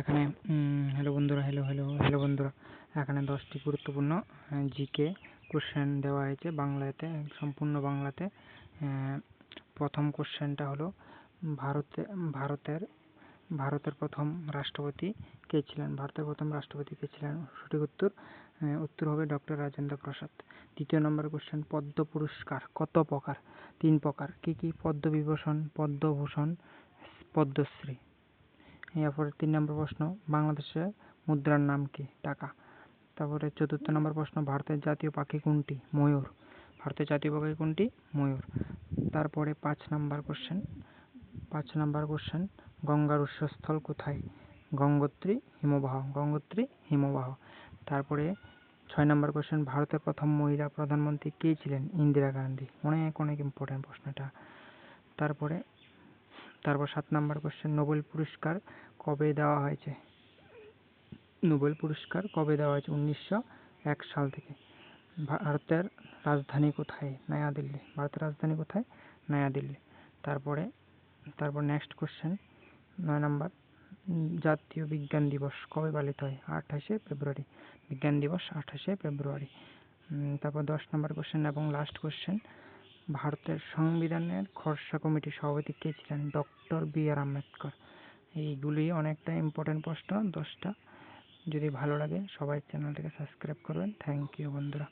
এখানে হ্যালো বন্ধুরা, হ্যালো বন্ধুরা, এখানে 10টি গুরুত্বপূর্ণ জিকে কোশ্চেন দেওয়া হয়েছে বাংলাতে, সম্পূর্ণ বাংলাতে। প্রথম কোশ্চেনটা হলো ভারতের ভারতের প্রথম রাষ্ট্রপতি কে ছিলেন? সঠিক উত্তর হবে ডক্টর রাজেন্দ্র প্রসাদ। দ্বিতীয় নম্বর কোশ্চেন, পদ্ম পুরস্কার কত প্রকার? 3 প্রকার। কি কি? পদ্মবিভূষণ, পদ্মভূষণ, পদ্মশ্রী। এরপরে 3 নম্বর প্রশ্ন, বাংলাদেশের মুদ্রার নাম কি? টাকা। তারপরে 4র্থ নম্বর প্রশ্ন, ভারতের জাতীয় পাখি কোনটি? ময়ূর। ভারতের জাতীয় পাখি কোনটি? ময়ূর। তারপরে 5 নম্বর কোশ্চেন, গঙ্গার উৎসস্থল কোথায়? গঙ্গোত্রী হিমবাহ। তারপরে 6 নম্বর কোশ্চেন, ভারতের প্রথম মহিলা প্রধানমন্ত্রী কে ছিলেন? ইন্দিরা গান্ধী। অনেক ইম্পর্টেন্ট প্রশ্নটা। তারপর 7 নম্বর কোশ্চেন, নোবেল পুরস্কার কবে দেওয়া হয়েছে? 1901 সাল থেকে। ভারতের রাজধানী কোথায়? নয়াদিল্লি। তারপর নেক্সট কোশ্চেন 9 নম্বর, জাতীয় বিজ্ঞান দিবস কবে পালিত হয়? 28শে ফেব্রুয়ারি। বিজ্ঞান দিবস 28শে ফেব্রুয়ারি। তারপর 10 নম্বর কোশ্চেন এবং লাস্ট কোশ্চেন, ভারতের সংবিধানের খসড়া কমিটির সভাপতি কে ছিলেন? Doctor B R. আম্বেদকর। এইগুলি অনেকটা ইম্পর্টেন্ট প্রশ্ন 10টা। যদি ভালো লাগে সবাই চ্যানেলটিকে সাবস্ক্রাইব করবেন। থ্যাংক ইউ বন্ধুরা।